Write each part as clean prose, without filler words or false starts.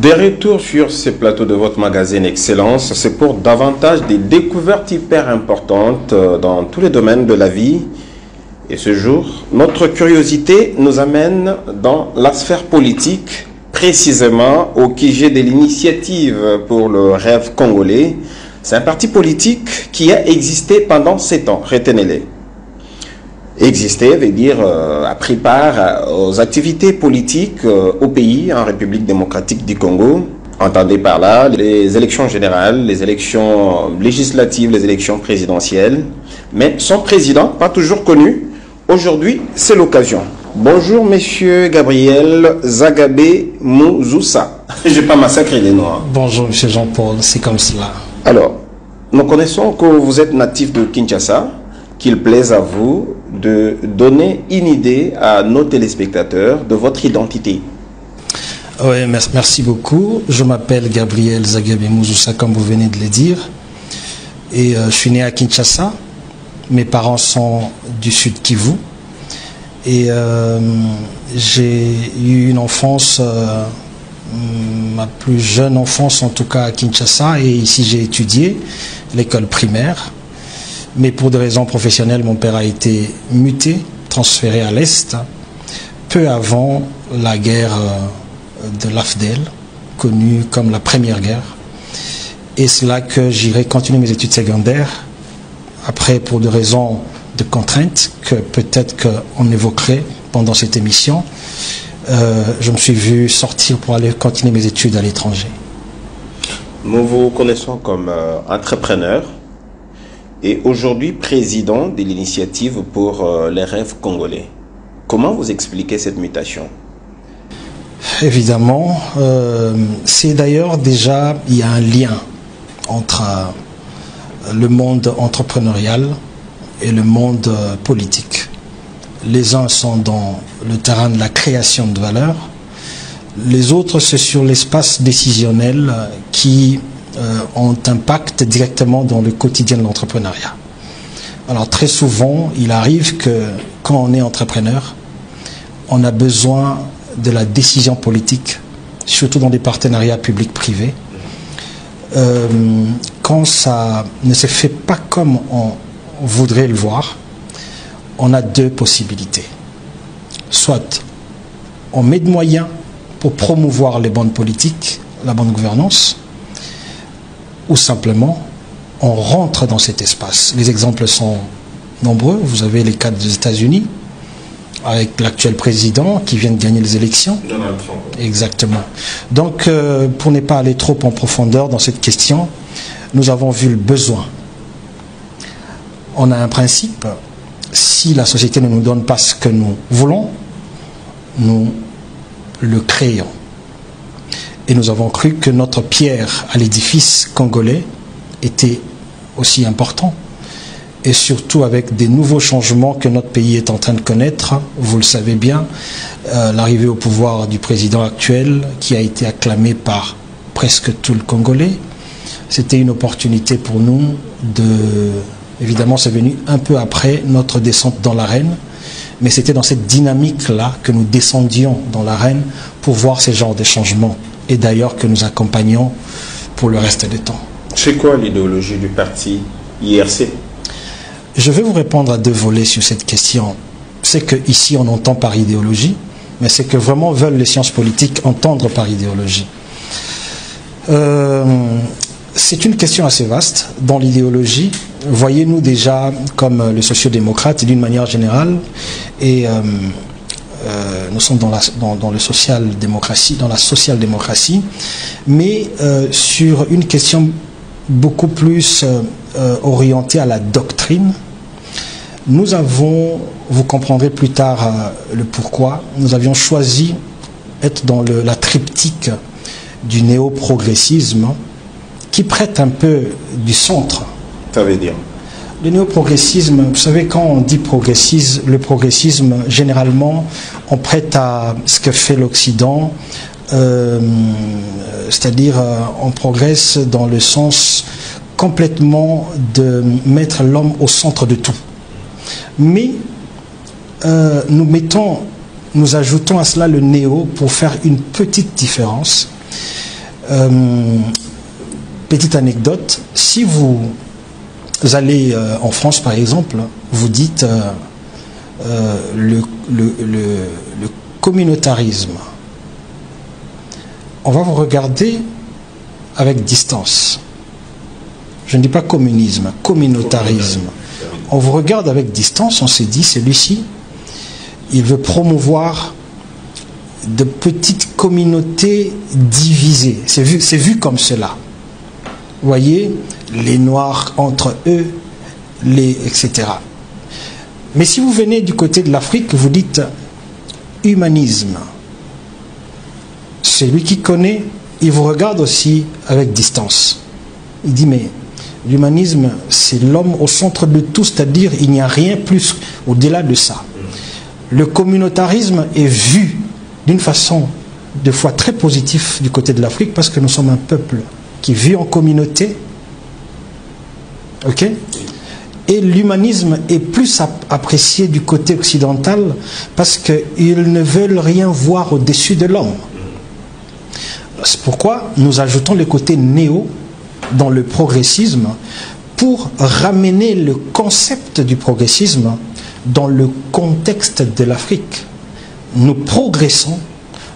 Des retours sur ces plateaux de votre magazine Excellence, c'est pour davantage des découvertes hyper importantes dans tous les domaines de la vie. Et ce jour, notre curiosité nous amène dans la sphère politique, précisément au QG de l'initiative pour le rêve congolais. C'est un parti politique qui a existé pendant 7 ans, retenez-les. Exister veut dire a pris part aux activités politiques au pays, en République démocratique du Congo. Entendez par là les élections générales, les élections législatives, les élections présidentielles. Mais son président, pas toujours connu, aujourd'hui c'est l'occasion. Bonjour monsieur Gabriel Zagabé Mouzoussa. Je n'ai pas massacré les noms. Bonjour monsieur Jean-Paul, c'est comme cela. Alors, nous connaissons que vous êtes natif de Kinshasa, qu'il plaise à vous de donner une idée à nos téléspectateurs de votre identité. Oui, merci beaucoup. Je m'appelle Gabriel Zagabé Mouzoussa, comme vous venez de le dire. Et je suis né à Kinshasa. Mes parents sont du sud Kivu. Et j'ai eu une enfance, ma plus jeune enfance en tout cas à Kinshasa. Et ici j'ai étudié l'école primaire. Mais pour des raisons professionnelles, mon père a été muté, transféré à l'Est, peu avant la guerre de l'AFDEL, connue comme la Première Guerre. Et c'est là que j'irai continuer mes études secondaires. Après, pour des raisons de contraintes, que peut-être qu'on évoquerait pendant cette émission, je me suis vu sortir pour aller continuer mes études à l'étranger. Nous vous connaissons comme entrepreneur. Et aujourd'hui président de l'initiative pour les rêves congolais. Comment vous expliquez cette mutation? Évidemment, c'est d'ailleurs déjà, il y a un lien entre le monde entrepreneurial et le monde politique. Les uns sont dans le terrain de la création de valeur, les autres c'est sur l'espace décisionnel qui ont impact directement dans le quotidien de l'entrepreneuriat. Alors très souvent, il arrive que quand on est entrepreneur, on a besoin de la décision politique, surtout dans des partenariats publics-privés. Quand ça ne se fait pas comme on voudrait le voir, on a 2 possibilités. Soit on met de moyens pour promouvoir les bonnes politiques, la bonne gouvernance, ou simplement on rentre dans cet espace. Les exemples sont nombreux. Vous avez les cas des États-Unis, avec l'actuel président qui vient de gagner les élections. Donald Trump. Exactement. Donc, pour ne pas aller trop en profondeur dans cette question, nous avons vu le besoin. On a un principe, si la société ne nous donne pas ce que nous voulons, nous le créons. Et nous avons cru que notre pierre à l'édifice congolais était aussi important. Et surtout avec des nouveaux changements que notre pays est en train de connaître. Vous le savez bien, l'arrivée au pouvoir du président actuel, qui a été acclamé par presque tout le Congolais, c'était une opportunité pour nous de... Évidemment, c'est venu un peu après notre descente dans l'arène, mais c'était dans cette dynamique-là que nous descendions dans l'arène pour voir ces genres de changements. Et d'ailleurs que nous accompagnons pour le reste du temps. C'est quoi l'idéologie du parti IRC? Je vais vous répondre à 2 volets sur cette question. C'est qu'ici on entend par idéologie, mais c'est que vraiment veulent les sciences politiques entendre par idéologie. C'est une question assez vaste. Dans l'idéologie, voyez-nous déjà comme le sociodémocrate d'une manière générale, et nous sommes dans la social-démocratie, mais sur une question beaucoup plus orientée à la doctrine. Nous avons, vous comprendrez plus tard le pourquoi, nous avions choisi d'être dans la triptyque du néo-progressisme qui prête un peu du centre. Ça veut dire? Le néo-progressisme, vous savez, quand on dit progressisme, le progressisme, généralement, on prête à ce que fait l'Occident, c'est-à-dire on progresse dans le sens complètement de mettre l'homme au centre de tout. Mais nous ajoutons à cela le néo pour faire une petite différence. Petite anecdote, si vous allez en France par exemple, vous dites le communautarisme, on va vous regarder avec distance. Je ne dis pas communisme, communautarisme. On vous regarde avec distance, on s'est dit, celui-ci, il veut promouvoir de petites communautés divisées. C'est vu comme cela. Vous voyez, les Noirs entre eux, etc. Mais si vous venez du côté de l'Afrique, vous dites humanisme. Celui qui connaît, il vous regarde aussi avec distance. Il dit, mais l'humanisme, c'est l'homme au centre de tout, c'est-à-dire il n'y a rien plus au-delà de ça. Le communautarisme est vu d'une façon, de fois très positive du côté de l'Afrique, parce que nous sommes un peuple qui vit en communauté. Ok ? Et l'humanisme est plus apprécié du côté occidental parce qu'ils ne veulent rien voir au-dessus de l'homme. C'est pourquoi nous ajoutons le côté néo dans le progressisme pour ramener le concept du progressisme dans le contexte de l'Afrique. Nous progressons,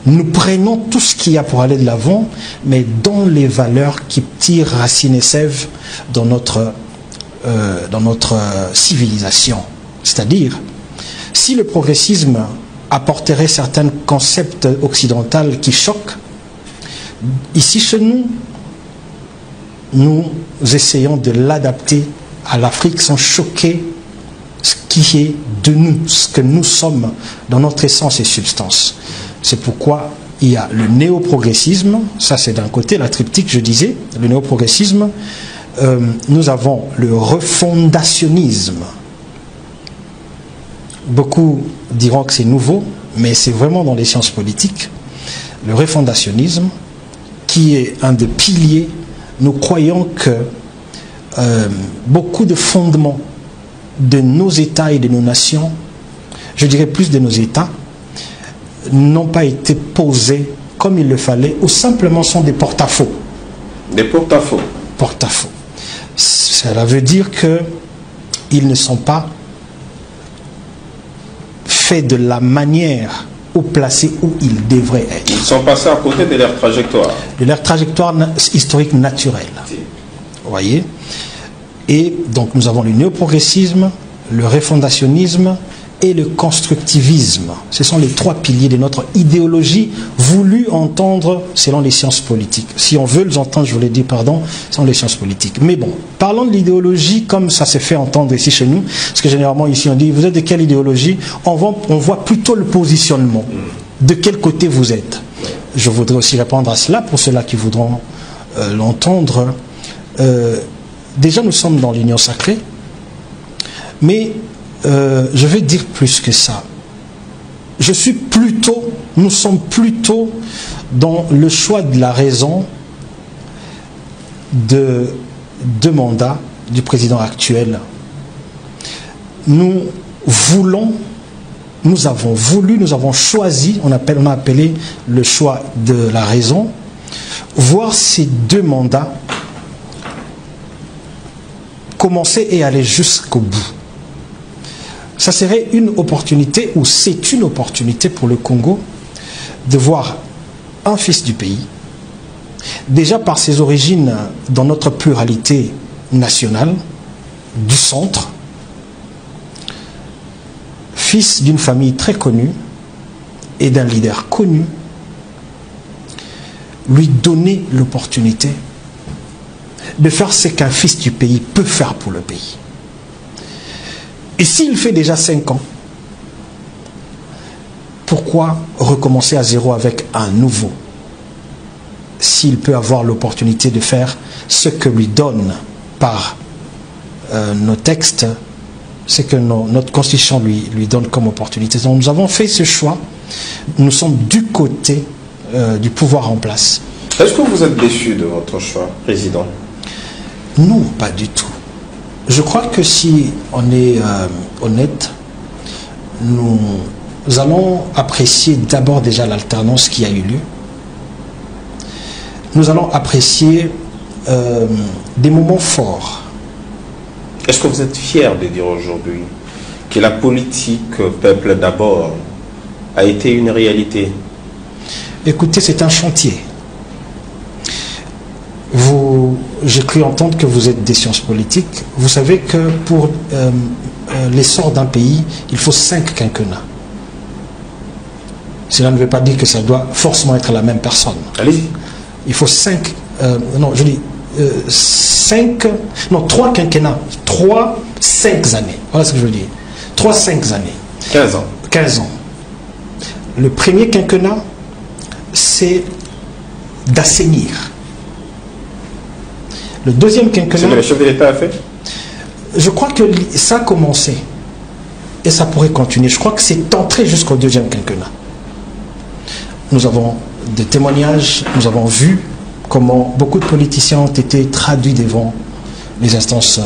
nous prenons tout ce qu'il y a pour aller de l'avant, mais dans les valeurs qui tirent racines et sèvent dans notre civilisation. C'est-à-dire, si le progressisme apporterait certains concepts occidentaux qui choquent, ici chez nous, nous essayons de l'adapter à l'Afrique sans choquer ce qui est de nous, ce que nous sommes dans notre essence et substance. C'est pourquoi il y a le néoprogressisme, ça c'est d'un côté, la triptyque je disais, le néoprogressisme, nous avons le refondationnisme. Beaucoup diront que c'est nouveau, mais c'est vraiment dans les sciences politiques. Le refondationnisme, qui est un des piliers, nous croyons que beaucoup de fondements de nos États et de nos nations, je dirais plus de nos États, n'ont pas été posés comme il le fallait, ou simplement sont des porte-à-faux. Des porte-à-faux. Porte-à-faux. Cela veut dire qu'ils ne sont pas faits de la manière ou placés où ils devraient être. Ils sont passés à côté de leur trajectoire. De leur trajectoire historique naturelle. Si. Vous voyez ? Et donc nous avons le néoprogressisme, le refondationnisme et le constructivisme. Ce sont les trois piliers de notre idéologie voulue entendre selon les sciences politiques. Si on veut les entendre, je vous l'ai dit, pardon, selon les sciences politiques. Mais bon, parlons de l'idéologie comme ça s'est fait entendre ici chez nous, parce que généralement ici on dit, vous êtes de quelle idéologie? On voit plutôt le positionnement. De quel côté vous êtes? Je voudrais aussi répondre à cela pour ceux-là qui voudront l'entendre. Déjà, nous sommes dans l'union sacrée, mais je vais dire plus que ça. Nous sommes plutôt dans le choix de la raison de deux mandats du président actuel. Nous avons choisi, on a appelé le choix de la raison, voir ces deux mandats commencer et aller jusqu'au bout. Ça serait une opportunité, ou c'est une opportunité pour le Congo, de voir un fils du pays, déjà par ses origines dans notre pluralité nationale, du centre, fils d'une famille très connue et d'un leader connu, lui donner l'opportunité de faire ce qu'un fils du pays peut faire pour le pays. Et s'il fait déjà 5 ans, pourquoi recommencer à zéro avec un nouveau? S'il peut avoir l'opportunité de faire ce que lui donne par nos textes, ce que notre constitution lui donne comme opportunité. Donc nous avons fait ce choix, nous sommes du côté du pouvoir en place. Est-ce que vous êtes déçu de votre choix, président? Non, pas du tout. Je crois que si on est honnête, nous allons apprécier d'abord déjà l'alternance qui a eu lieu. nous allons apprécier des moments forts. Est-ce que vous êtes fier de dire aujourd'hui que la politique peuple d'abord a été une réalité? Écoutez, c'est un chantier. J'ai cru entendre que vous êtes des sciences politiques. Vous savez que pour l'essor d'un pays, il faut 5 quinquennats. Cela ne veut pas dire que ça doit forcément être la même personne. Allez-y. Il faut 5, non, je dis 3 quinquennats, 5 années. Voilà ce que je veux dire. 5 années. 15 ans. 15 ans. Le premier quinquennat, c'est d'assainir. Le deuxième quinquennat... C'est ce que le chef de l'État a fait? Je crois que ça a commencé. Et ça pourrait continuer. Je crois que c'est entré jusqu'au deuxième quinquennat. Nous avons des témoignages, nous avons vu comment beaucoup de politiciens ont été traduits devant les instances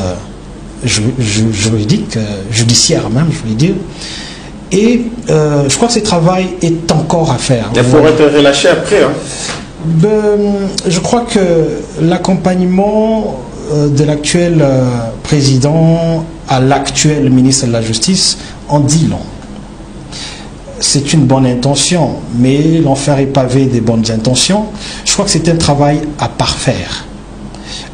juridiques, judiciaires même, je voulais dire. Et je crois que ce travail est encore à faire. Il faut être relâché après. Hein. Je crois que l'accompagnement de l'actuel président à l'actuel ministre de la Justice en dit long. C'est une bonne intention, mais l'enfer est pavé des bonnes intentions. Je crois que c'est un travail à parfaire.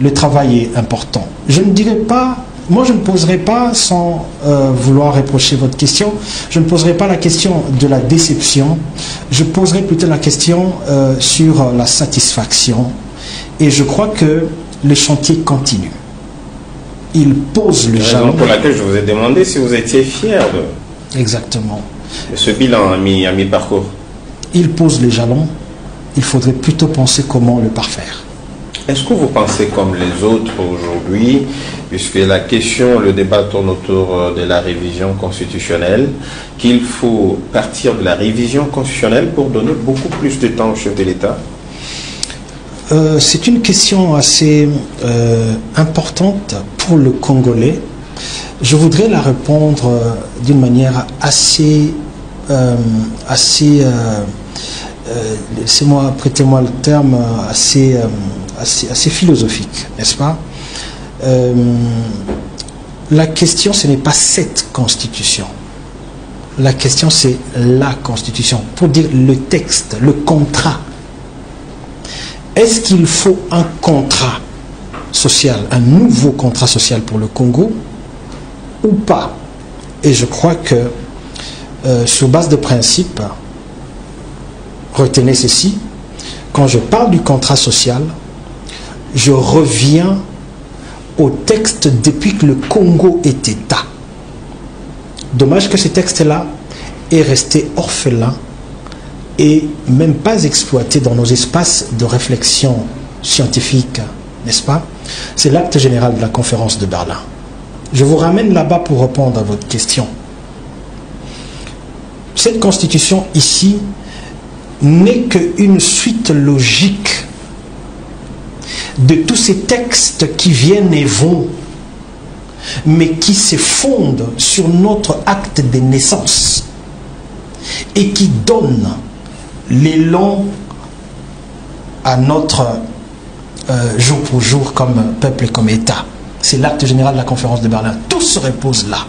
Le travail est important. Je ne dirais pas, moi je ne poserai pas, sans vouloir reprocher votre question, je ne poserai pas la question de la déception, je poserai plutôt la question sur la satisfaction. Et je crois que le chantier continue. Il pose le jalon. Raison pour laquelle je vous ai demandé si vous étiez fier de... Exactement. Ce bilan à mi-parcours. Il pose les jalons, il faudrait plutôt penser comment le parfaire. Est-ce que vous pensez comme les autres aujourd'hui, puisque la question, le débat tourne autour de la révision constitutionnelle, qu'il faut partir de la révision constitutionnelle pour donner beaucoup plus de temps au chef de l'État? C'est une question assez importante pour le Congolais. Je voudrais la répondre d'une manière assez prêtez-moi le terme, assez philosophique, n'est-ce pas? La question, ce n'est pas cette constitution. La question, c'est la constitution. Pour dire le texte, le contrat. Est-ce qu'il faut un contrat social, un nouveau contrat social pour le Congo ou pas? Et je crois que sur base de principe, retenez ceci, quand je parle du contrat social, je reviens au texte depuis que le Congo est État. Dommage que ce texte-là est resté orphelin et même pas exploité dans nos espaces de réflexion scientifique, n'est-ce pas? C'est l'acte général de la conférence de Berlin. Je vous ramène là-bas pour répondre à votre question. Cette constitution ici n'est qu'une suite logique de tous ces textes qui viennent et vont, mais qui se fondent sur notre acte de naissance et qui donnent l'élan à notre jour pour jour comme peuple et comme État. C'est l'acte général de la conférence de Berlin. Tout se repose là.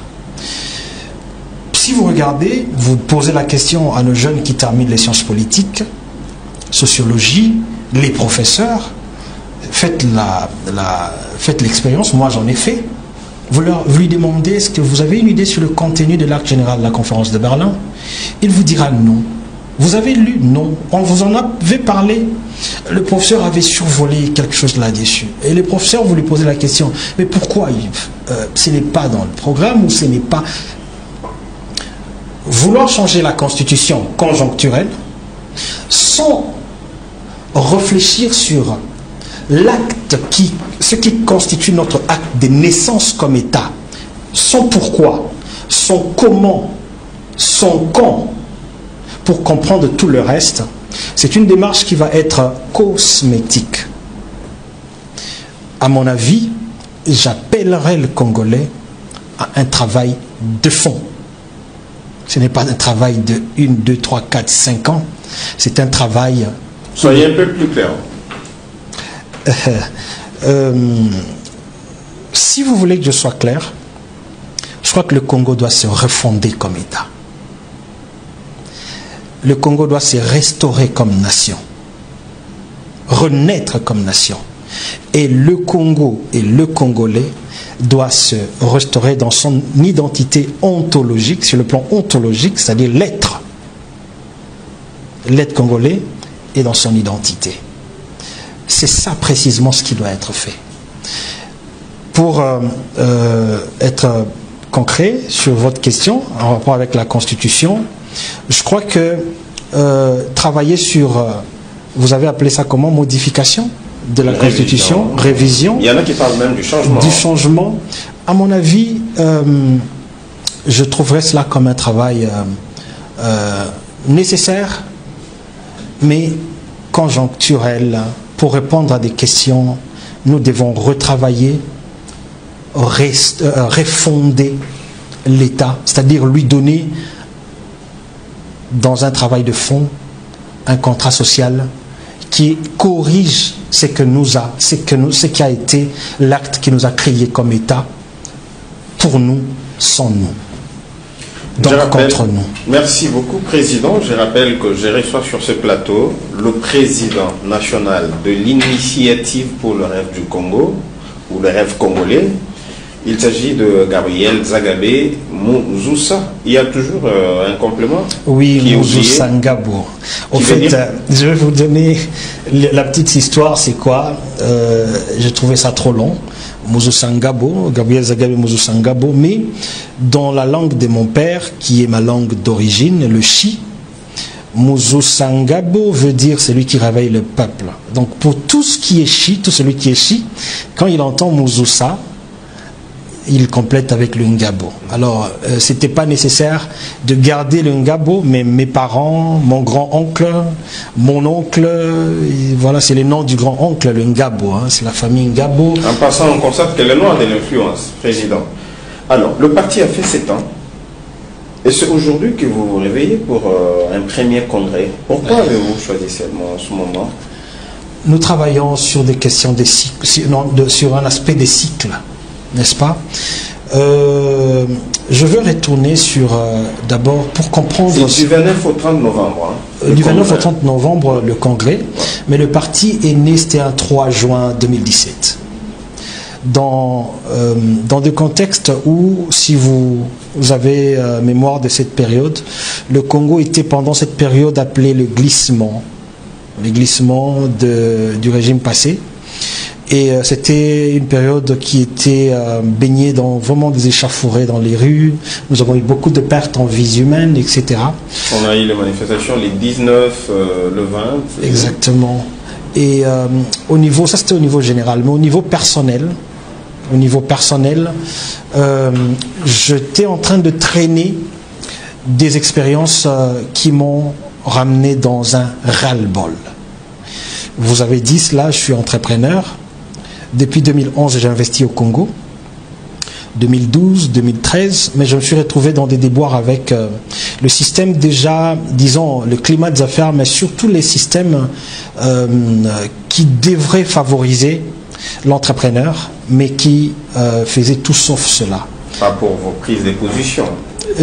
Si vous regardez, vous posez la question à nos jeunes qui terminent les sciences politiques, sociologie, les professeurs, faites l'expérience, moi j'en ai fait. Vous lui demandez, est-ce que vous avez une idée sur le contenu de l'acte général de la conférence de Berlin? Il vous dira non. Vous avez lu? Non. On vous en avait parlé. Le professeur avait survolé quelque chose là-dessus. Et le professeur, vous lui posez la question, mais pourquoi ce n'est pas dans le programme ou ce n'est pas... Vouloir changer la constitution conjoncturelle sans réfléchir sur l'acte ce qui constitue notre acte de naissance comme État, son pourquoi, son comment, son quand, pour comprendre tout le reste, c'est une démarche qui va être cosmétique. À mon avis, j'appellerais le Congolais à un travail de fond. Ce n'est pas un travail de 1, 2, 3, 4, 5 ans. C'est un travail... Soyez un peu plus clair. Si vous voulez que je sois clair, je crois que le Congo doit se refonder comme État. Le Congo doit se restaurer comme nation, renaître comme nation. Et le Congo et le Congolais doit se restaurer dans son identité ontologique, sur le plan ontologique, c'est-à-dire l'être. L'être congolais est dans son identité. C'est ça précisément ce qui doit être fait. Pour être concret sur votre question, en rapport avec la Constitution, je crois que travailler sur, vous avez appelé ça comment, modification de la Constitution, révision. Il y en a qui parlent même du changement. Du changement. À mon avis, je trouverais cela comme un travail nécessaire, mais conjoncturel. Pour répondre à des questions, nous devons retravailler, refonder l'État, c'est-à-dire lui donner, dans un travail de fond, un contrat social qui corrige ce qui a été l'acte qui nous a créé comme État, pour nous, sans nous. Donc contre nous. Merci beaucoup, Président. Je rappelle que je reçois sur ce plateau le Président national de l'Initiative pour le rêve du Congo, ou le rêve congolais. Il s'agit de Gabriel Zagabé Muzoussa. Il y a toujours un complément? Oui, Muzoussa Ngabo. Au fait, je vais vous donner la petite histoire, c'est quoi? J'ai trouvé ça trop long. Muzoussa Ngabo, Gabriel Zagabé Muzoussa Ngabo, mais dans la langue de mon père, qui est ma langue d'origine, le Chi, Muzoussa Ngabo veut dire celui qui réveille le peuple. Donc pour tout ce qui est Chi, tout celui qui est Chi, quand il entend Muzoussa, il complète avec le Ngabo. Alors, c'était pas nécessaire de garder le Ngabo, mais mes parents, mon grand-oncle, mon oncle, voilà, c'est le nom du grand-oncle, le Ngabo, hein, c'est la famille Ngabo. En passant, on constate que le nom a de l'influence, Président. Alors, le parti a fait 7 ans, et c'est aujourd'hui que vous vous réveillez pour un premier congrès. Pourquoi avez-vous choisi ce moment? Nous travaillons sur des questions des cycles, sur un aspect des cycles, n'est-ce pas? Je veux retourner sur, d'abord, pour comprendre... C'est du 29 au 30 novembre. Hein, du 29 au 30 novembre, le congrès, mais le parti est né, c'était un 3 juin 2017. Dans des contextes où, si vous avez mémoire de cette période, le Congo était pendant cette période appelé le glissement du régime passé. Et c'était une période qui était baignée dans vraiment des échauffourées dans les rues. Nous avons eu beaucoup de pertes en vies humaines, etc. On a eu les manifestations les 19, le 20. Exactement. Et au niveau, ça c'était au niveau général, mais au niveau personnel, j'étais en train de traîner des expériences qui m'ont ramené dans un ras-le-bol. Vous avez dit cela, je suis entrepreneur. Depuis 2011, j'ai investi au Congo. 2012, 2013, mais je me suis retrouvé dans des déboires avec le système déjà, disons, le climat des affaires, mais surtout les systèmes qui devraient favoriser l'entrepreneur, mais qui faisaient tout sauf cela. Pas pour vos prises de position.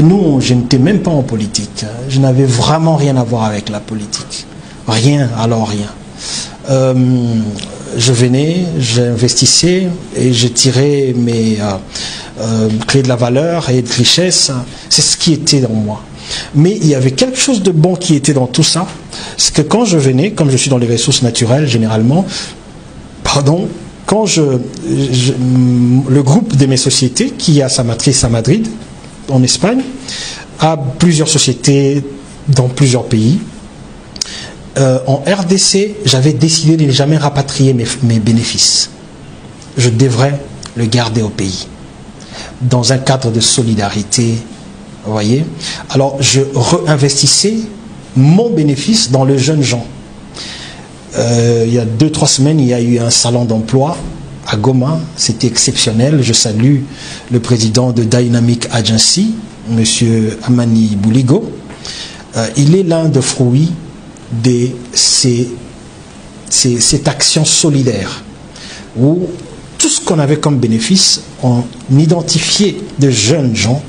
Non, je n'étais même pas en politique. Je n'avais vraiment rien à voir avec la politique. Rien, alors rien. Je venais, j'investissais et je tirais mes créer de la valeur et de richesse. C'est ce qui était dans moi. Mais il y avait quelque chose de bon qui était dans tout ça. C'est que quand je venais, comme je suis dans les ressources naturelles généralement, quand le groupe de mes sociétés, qui a sa matrice à Madrid, en Espagne, a plusieurs sociétés dans plusieurs pays. En RDC, j'avais décidé de ne jamais rapatrier mes bénéfices. Je devrais le garder au pays, dans un cadre de solidarité, vous voyez. Alors, je réinvestissais mon bénéfice dans les jeunes gens. Il y a 2-3 semaines, il y a eu un salon d'emploi à Goma, c'était exceptionnel. Je salue le président de Dynamic Agency, M. Amani Bouligo. Il est l'un des fruits de cette action solidaire où tout ce qu'on avait comme bénéfice, on identifiait de jeunes gens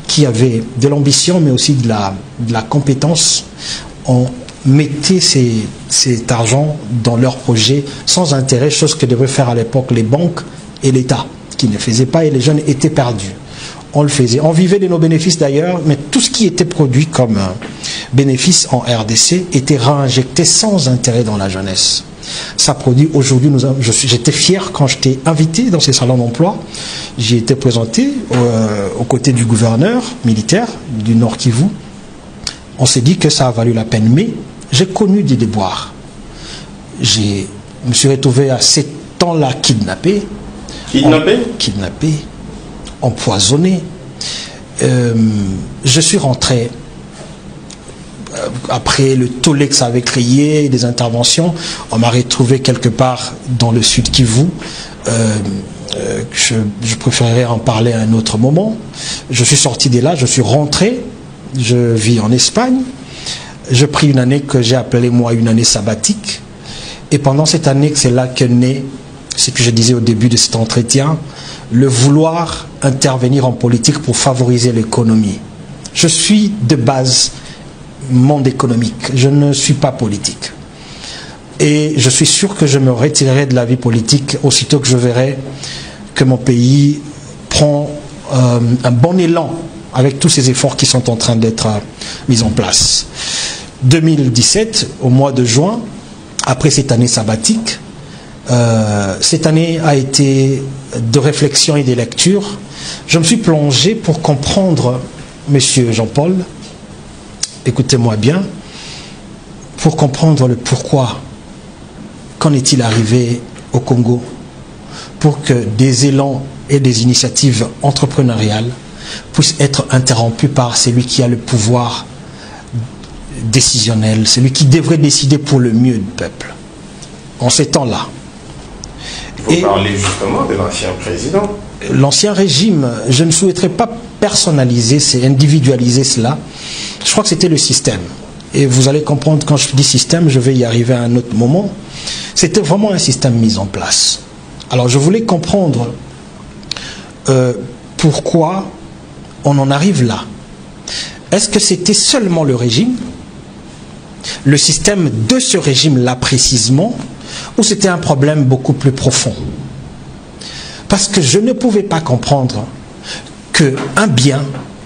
qui avaient de l'ambition, mais aussi de la compétence. On mettait cet argent dans leurs projets sans intérêt, chose que devaient faire à l'époque les banques et l'État, qui ne faisaient pas, et les jeunes étaient perdus. On le faisait. On vivait de nos bénéfices d'ailleurs, mais tout ce qui était produit comme bénéfice en RDC était réinjecté sans intérêt dans la jeunesse. Ça produit aujourd'hui, j'étais fier quand j'étais invité dans ces salons d'emploi. J'y étais présenté aux côtés du gouverneur militaire du Nord Kivu. On s'est dit que ça a valu la peine, mais j'ai connu des déboires. Je me suis retrouvé à 7 ans-là kidnappé. Kidnappé, empoisonné. Je suis rentré après le tollé que ça avait créé, des interventions. On m'a retrouvé quelque part dans le sud Kivu. Je préférerais en parler à un autre moment. Je suis sorti de là, je suis rentré. Je vis en Espagne. J'ai pris une année que j'ai appelée moi une année sabbatique. Et pendant cette année, c'est là que naît ce que je disais au début de cet entretien, le vouloir intervenir en politique pour favoriser l'économie. Je suis de base monde économique, je ne suis pas politique. Et je suis sûr que je me retirerai de la vie politique aussitôt que je verrai que mon pays prend un bon élan avec tous ces efforts qui sont en train d'être mis en place. 2017, au mois de juin, après cette année sabbatique, cette année a été de réflexion et de lecture. Je me suis plongé pour comprendre, Monsieur Jean-Paul, écoutez-moi bien, pour comprendre le pourquoi, qu'en est-il arrivé au Congo, pour que des élans et des initiatives entrepreneuriales puissent être interrompus par celui qui a le pouvoir décisionnel, celui qui devrait décider pour le mieux du peuple. En ces temps-là. Vous parlez justement de l'ancien président. L'ancien régime, je ne souhaiterais pas personnaliser, individualiser cela. Je crois que c'était le système. Et vous allez comprendre, quand je dis système, je vais y arriver à un autre moment. C'était vraiment un système mis en place. Alors je voulais comprendre pourquoi on en arrive là. Est-ce que c'était seulement le régime, le système de ce régime-là précisément, ou c'était un problème beaucoup plus profond? Parce que je ne pouvais pas comprendre qu'un bien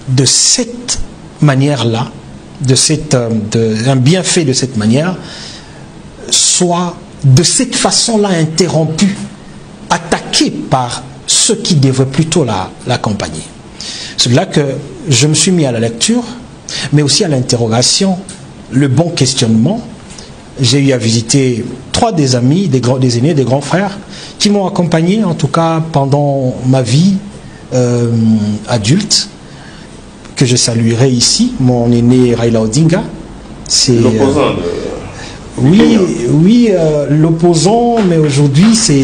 de cette manière-là, un bienfait de cette manière, soit de cette façon-là interrompu, attaqué par ceux qui devraient plutôt l'accompagner. C'est là que je me suis mis à la lecture, mais aussi à l'interrogation, le bon questionnement. J'ai eu à visiter 3 des amis, des aînés, des grands frères, qui m'ont accompagné, en tout cas pendant ma vie adulte, que je saluerai ici. Mon aîné Raila Odinga, c'est l'opposant oui, l'opposant, mais aujourd'hui c'est,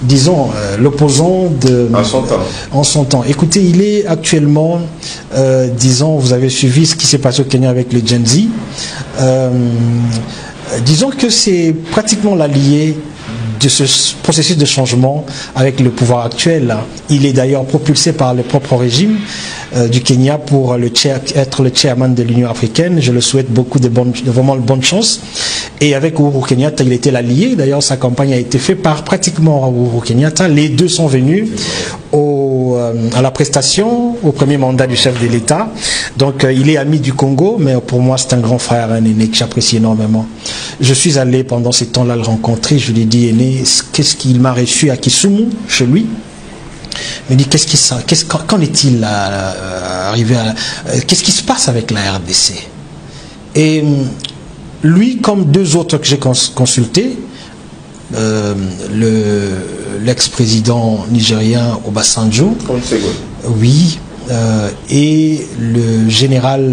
disons, l'opposant en son temps. Écoutez, il est actuellement, disons, vous avez suivi ce qui s'est passé au Kenya avec le Gen Z. Disons que c'est pratiquement l'allié de ce processus de changement avec le pouvoir actuel. Il est d'ailleurs propulsé par le propre régime du Kenya pour être le chairman de l'Union africaine. Je le souhaite vraiment de bonnes chances. Et avec Uhuru Kenyatta, il était l'allié. D'ailleurs, sa campagne a été faite par pratiquement Uhuru Kenyatta. Les deux sont venus à la prestation, au premier mandat du chef de l'État. Donc, il est ami du Congo, mais pour moi, c'est un grand frère, un aîné que j'apprécie énormément. Je suis allé pendant ces temps-là le rencontrer. Je lui ai dit, aîné, qu'est-ce qu'il m'a reçu à Kisumu, chez lui. Il me dit, qu'en est-il arrivé qu'est-ce qui se passe avec la RDC? Et lui, comme 2 autres que j'ai consultés, l'ex-président nigérien Obasanjo, oui, et un général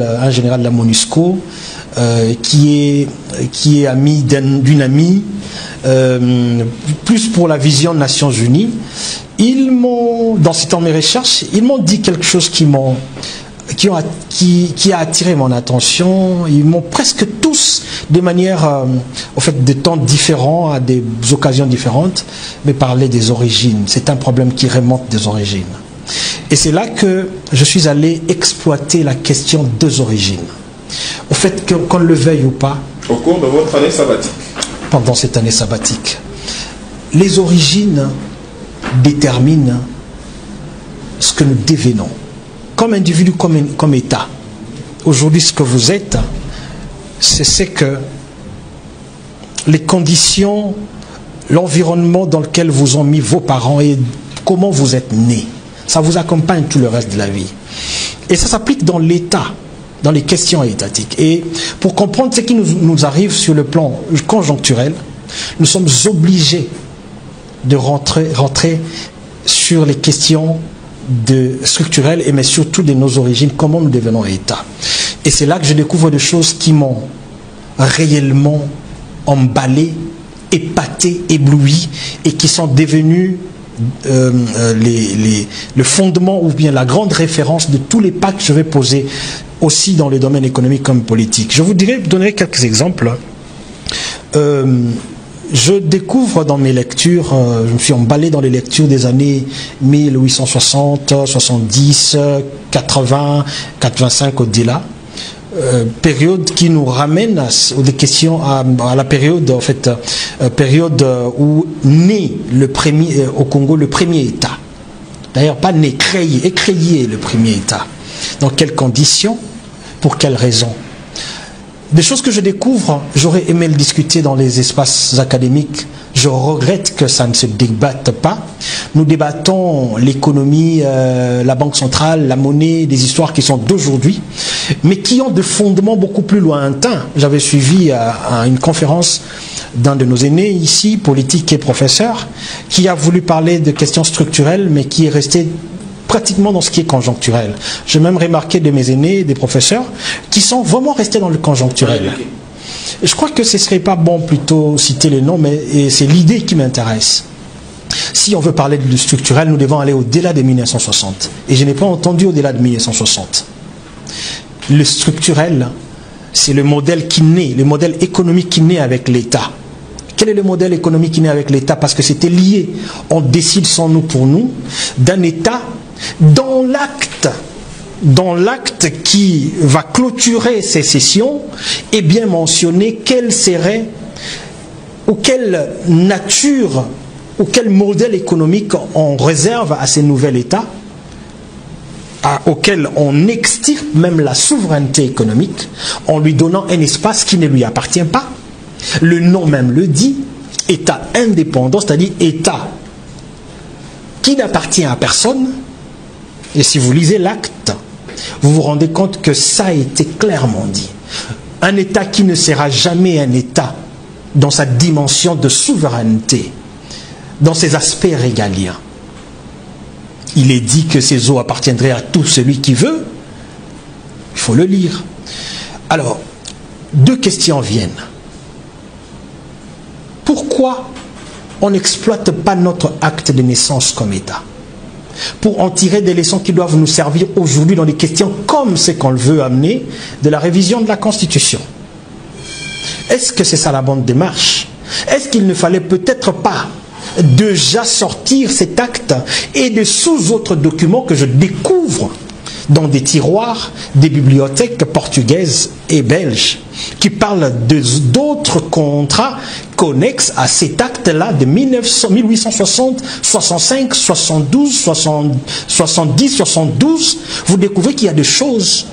de la MONUSCO, qui est ami d'une amie, plus pour la vision des Nations Unies. Dans mes recherches, ils m'ont dit quelque chose qui m'ont qui a attiré mon attention. Ils m'ont presque tous, de manière, au fait, de temps différents, à des occasions différentes, mais parlé des origines. C'est un problème qui remonte des origines. Et c'est là que je suis allé exploiter la question des origines. Au fait, qu'on le veuille ou pas. Au cours de votre année sabbatique. Pendant cette année sabbatique. Les origines déterminent ce que nous devenons. Comme individu, comme État. Aujourd'hui, ce que vous êtes, c'est que les conditions, l'environnement dans lequel vous ont mis vos parents et comment vous êtes né, ça vous accompagne tout le reste de la vie. Et ça s'applique dans l'État, dans les questions étatiques. Et pour comprendre ce qui nous arrive sur le plan conjoncturel, nous sommes obligés de rentrer sur les questions structurelles, mais surtout de nos origines, comment nous devenons État. Et c'est là que je découvre des choses qui m'ont réellement emballé, épaté, ébloui, et qui sont devenues le fondement ou bien la grande référence de tous les pas que je vais poser aussi dans le domaine économique comme politique. Je vous donnerai quelques exemples. Je découvre dans mes lectures, je me suis emballé dans les lectures des années 1860, 70, 80, 85 au-delà, période qui nous ramène des questions à la période, en fait, période où naît au Congo le premier État. D'ailleurs, pas né, créé le premier État. Dans quelles conditions? Pour quelles raisons? Des choses que je découvre, j'aurais aimé le discuter dans les espaces académiques. Je regrette que ça ne se débatte pas. Nous débattons l'économie, la banque centrale, la monnaie, des histoires qui sont d'aujourd'hui, mais qui ont des fondements beaucoup plus lointains. J'avais suivi une conférence d'un de nos aînés ici, politique et professeur, qui a voulu parler de questions structurelles, mais qui est resté pratiquement dans ce qui est conjoncturel. J'ai même remarqué de mes aînés, des professeurs, qui sont vraiment restés dans le conjoncturel. Je crois que ce ne serait pas bon plutôt citer les noms, mais c'est l'idée qui m'intéresse. Si on veut parler du structurel, nous devons aller au-delà de 1960. Et je n'ai pas entendu au-delà de 1960. Le structurel, c'est le modèle qui naît, le modèle économique qui naît avec l'État. Quel est le modèle économique qui naît avec l'État? Parce que c'était lié, on décide sans nous pour nous, d'un État dans l'acte qui va clôturer ces sessions, est bien mentionné quelle serait ou quelle nature ou quel modèle économique on réserve à ces nouveaux États, auquel on extirpe même la souveraineté économique en lui donnant un espace qui ne lui appartient pas. Le nom même le dit, État indépendant, c'est-à-dire État qui n'appartient à personne. Et si vous lisez l'acte, vous vous rendez compte que ça a été clairement dit. Un État qui ne sera jamais un État dans sa dimension de souveraineté, dans ses aspects régaliens. Il est dit que ces eaux appartiendraient à tout celui qui veut. Il faut le lire. Alors, deux questions viennent. Pourquoi on n'exploite pas notre acte de naissance comme État? Pour en tirer des leçons qui doivent nous servir aujourd'hui dans des questions comme ce qu'on veut amener de la révision de la Constitution. Est-ce que c'est ça la bonne démarche? Est-ce qu'il ne fallait peut-être pas déjà sortir cet acte et de sous-autres documents que je découvre dans des tiroirs des bibliothèques portugaises et belges qui parlent d'autres contrats connexes à cet acte-là de 1860, 65, 72, 70, 72. Vous découvrez qu'il y a des choses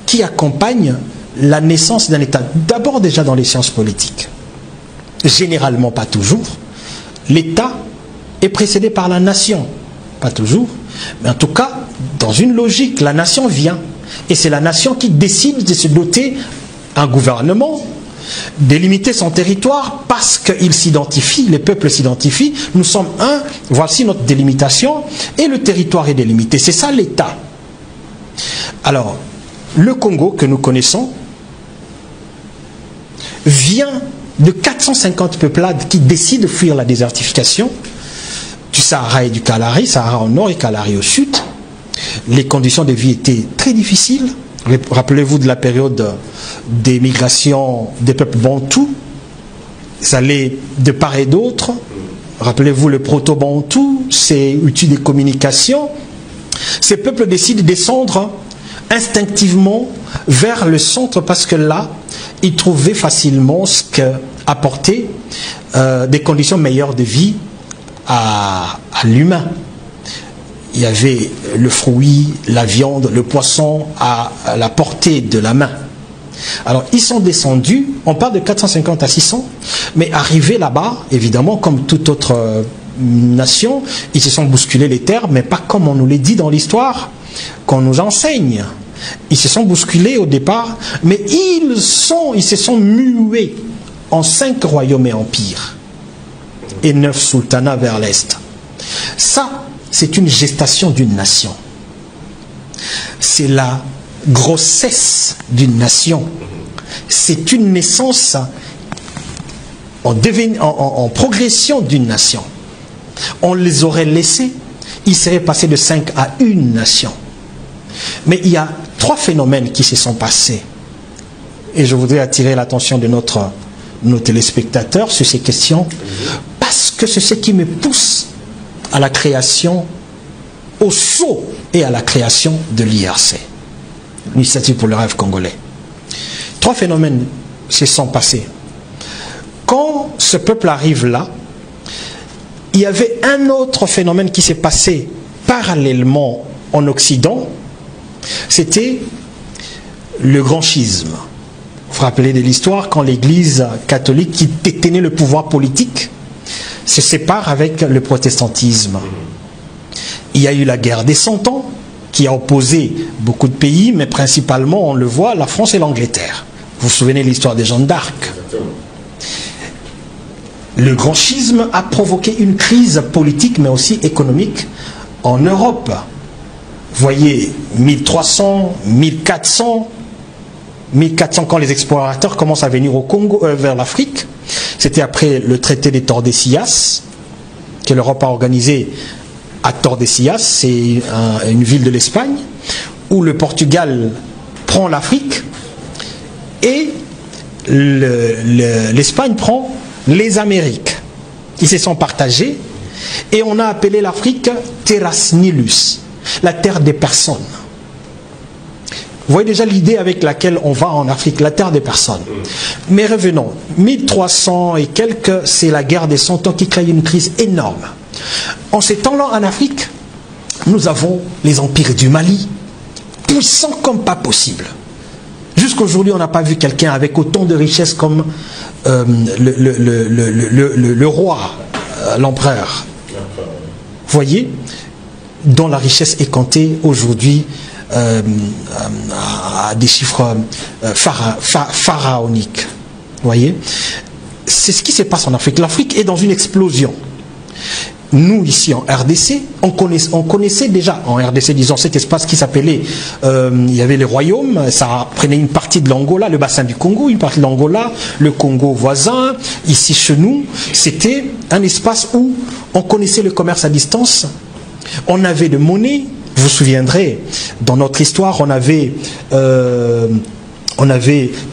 qui accompagnent la naissance d'un État. D'abord déjà dans les sciences politiques. Généralement, pas toujours. L'État est précédé par la nation. Pas toujours. Mais en tout cas, dans une logique, la nation vient. Et c'est la nation qui décide de se doter un gouvernement, délimiter son territoire parce qu'il s'identifie, les peuples s'identifient. Nous sommes un, voici notre délimitation et le territoire est délimité. C'est ça l'État. Alors, le Congo que nous connaissons vient de 450 peuplades qui décident de fuir la désertification du Sahara et du Kalahari, Sahara au nord et Kalahari au sud. les conditions de vie étaient très difficiles. Rappelez-vous de la période des migrations des peuples bantous. Ça allait de part et d'autre. Rappelez-vous le proto-bantou, c'est outil de communication. Ces peuples décident de descendre instinctivement vers le centre parce que là, ils trouvaient facilement ce qu'apportait des conditions meilleures de vie à l'humain. Il y avait le fruit, la viande, le poisson à la portée de la main. Alors, ils sont descendus, on parle de 450 à 600, mais arrivés là-bas, évidemment, comme toute autre nation, ils se sont bousculés les terres, mais pas comme on nous l'a dit dans l'histoire qu'on nous enseigne. Ils se sont bousculés au départ, mais ils se sont mués en 5 royaumes et empires et 9 sultanats vers l'est. Ça, c'est une gestation d'une nation. C'est la grossesse d'une nation. C'est une naissance en progression d'une nation. On les aurait laissés, ils seraient passés de 5 à 1 nation. Mais il y a 3 phénomènes qui se sont passés. Et je voudrais attirer l'attention de nos téléspectateurs sur ces questions, parce que c'est ce qui me pousse à la création, au saut et à la création de l'IRC, l'Initiative pour le rêve congolais. 3 phénomènes se sont passés. Quand ce peuple arrive là, il y avait un autre phénomène qui s'est passé parallèlement en Occident, c'était le grand schisme. Vous vous rappelez de l'histoire, quand l'Église catholique, qui détenait le pouvoir politique, se sépare avec le protestantisme. Il y a eu la guerre des 100 ans, qui a opposé beaucoup de pays, mais principalement, on le voit, la France et l'Angleterre. Vous vous souvenez de l'histoire des Jeanne d'Arc. Le grand schisme a provoqué une crise politique, mais aussi économique en Europe. Voyez, 1300, 1400, quand les explorateurs commencent à venir au Congo, vers l'Afrique. C'était après le traité des Tordesillas, que l'Europe a organisé à Tordesillas, c'est une ville de l'Espagne, où le Portugal prend l'Afrique et l'Espagne prend les Amériques. Ils se sont partagés et on a appelé l'Afrique Terras Nilus, la terre des personnes. Vous voyez déjà l'idée avec laquelle on va en Afrique, la terre des personnes. Mais revenons, 1300 et quelques, c'est la guerre des 100 ans qui crée une crise énorme. En ces temps-là, en Afrique, nous avons les empires du Mali, puissants comme pas possible. Jusqu'aujourd'hui, on n'a pas vu quelqu'un avec autant de richesses comme le roi, l'empereur. Vous voyez, dont la richesse est comptée aujourd'hui à des chiffres pharaoniques. Vous voyez, c'est ce qui se passe en Afrique. L'Afrique est dans une explosion. Nous, ici en RDC, on connaissait déjà, en RDC, disons, cet espace qui s'appelait, il y avait les royaumes, ça prenait une partie de l'Angola, le bassin du Congo, une partie de l'Angola, le Congo voisin, ici chez nous, c'était un espace où on connaissait le commerce à distance, on avait de monnaie, vous vous souviendrez, dans notre histoire, on avait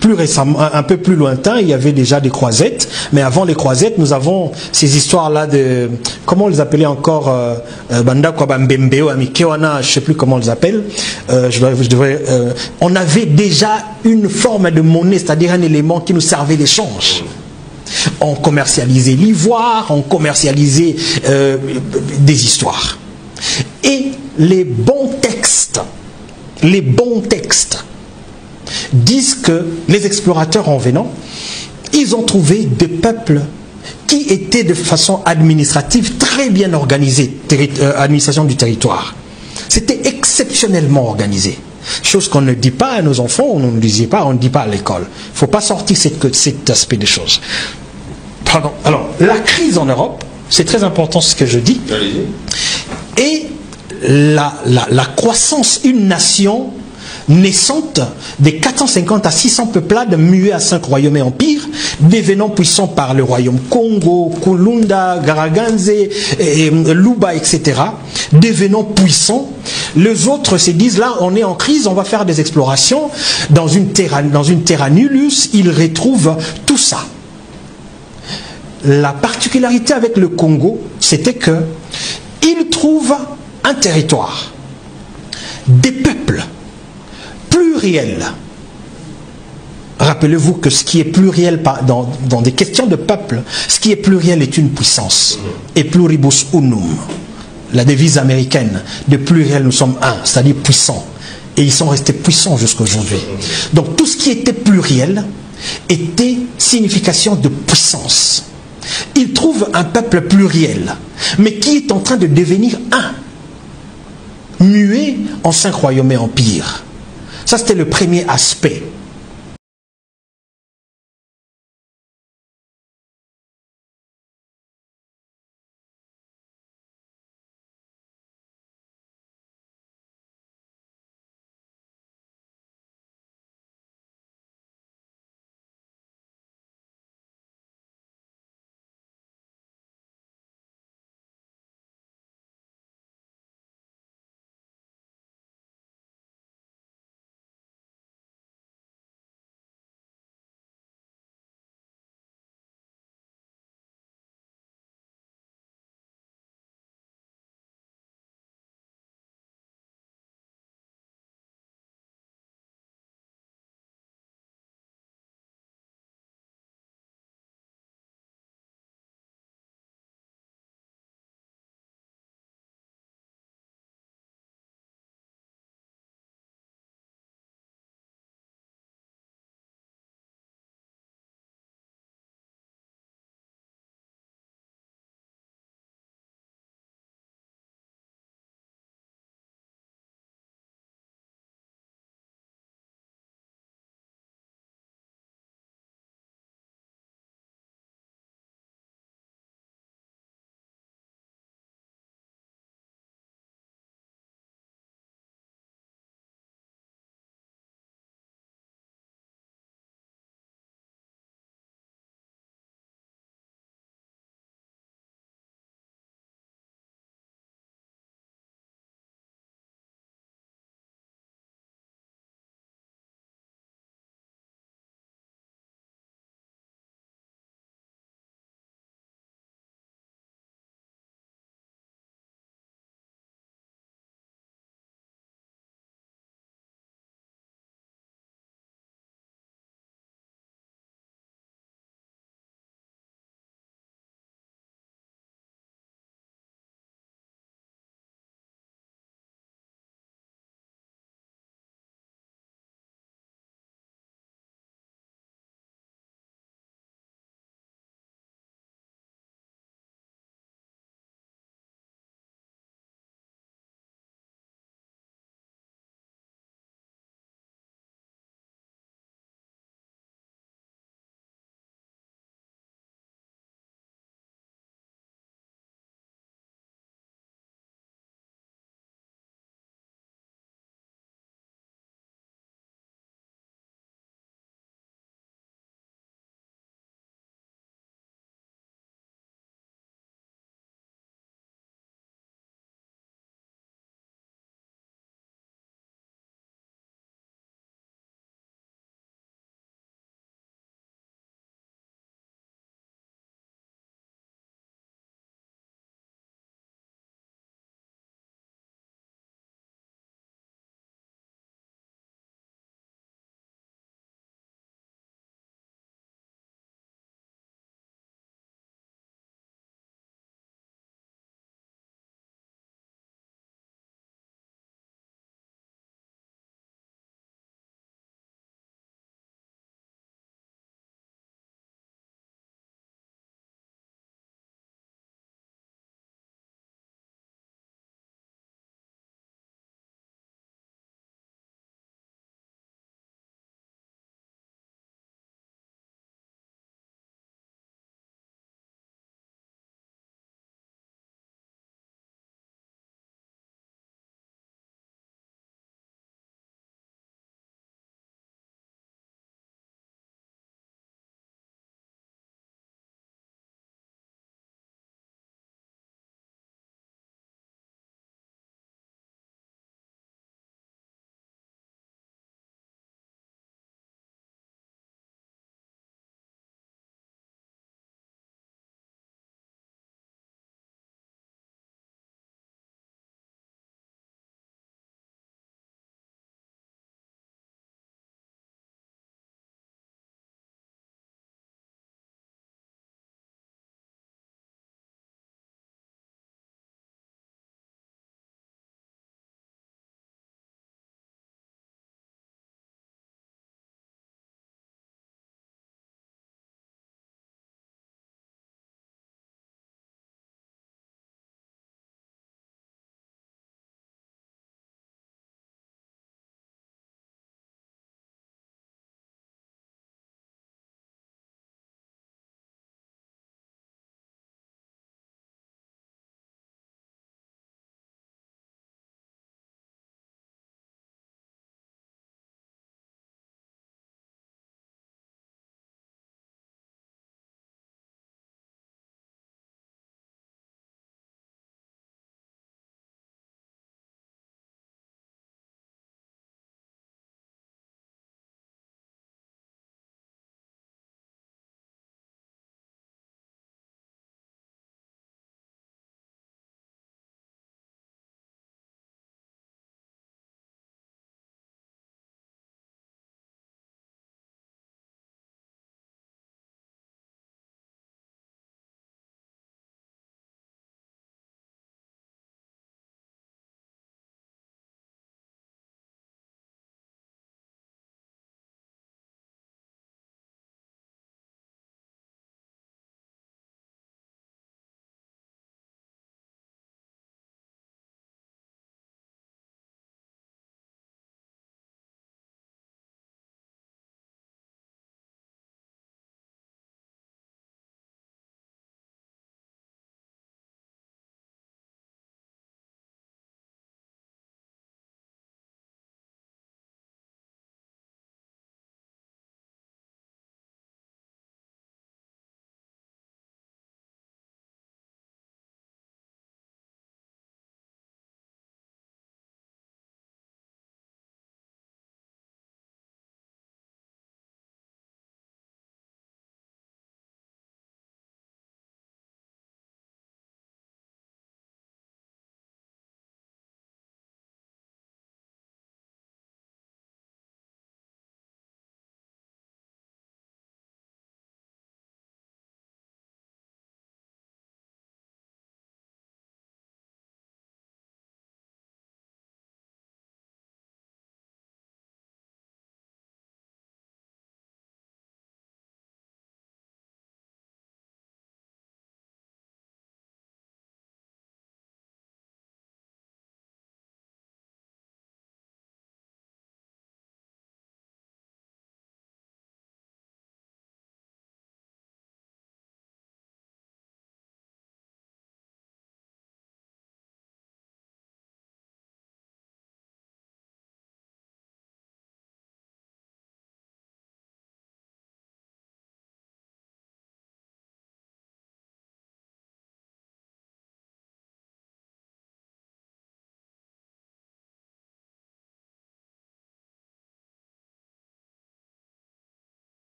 plus récemment, un peu plus lointain, il y avait déjà des croisettes, mais avant les croisettes, nous avons ces histoires-là de, comment on les appelait encore, Banda Kwabambembeo, Amikewana, je ne sais plus comment on les appelle, on avait déjà une forme de monnaie, c'est-à-dire un élément qui nous servait d'échange. On commercialisait l'ivoire, on commercialisait des histoires. Et les bons textes disent que les explorateurs en venant, ils ont trouvé des peuples qui étaient de façon administrative très bien organisés, administration du territoire. C'était exceptionnellement organisé. Chose qu'on ne dit pas à nos enfants, on ne disait pas, on ne dit pas à l'école. Il ne faut pas sortir cet aspect des choses. Pardon. Alors, la crise en Europe, c'est très important ce que je dis. Et la croissance, une nation naissante des 450 à 600 peuplades muées à 5 royaumes et empires, devenant puissants par le royaume Congo, Kulunda, Garaganze, Luba, etc., devenant puissants. Les autres se disent, là, on est en crise, on va faire des explorations. Dans une terra nullus, ils retrouvent tout ça. La particularité avec le Congo, c'était que ils trouvent un territoire, des peuples pluriels. Rappelez-vous que ce qui est pluriel dans des questions de peuple, ce qui est pluriel est une puissance. Et pluribus unum, la devise américaine, de pluriel nous sommes un, c'est-à-dire puissant. Et ils sont restés puissants jusqu'à aujourd'hui. Donc tout ce qui était pluriel était signification de puissance. Ils trouvent un peuple pluriel, mais qui est en train de devenir un, muet en 5 royaumes et empires. Ça, c'était le premier aspect.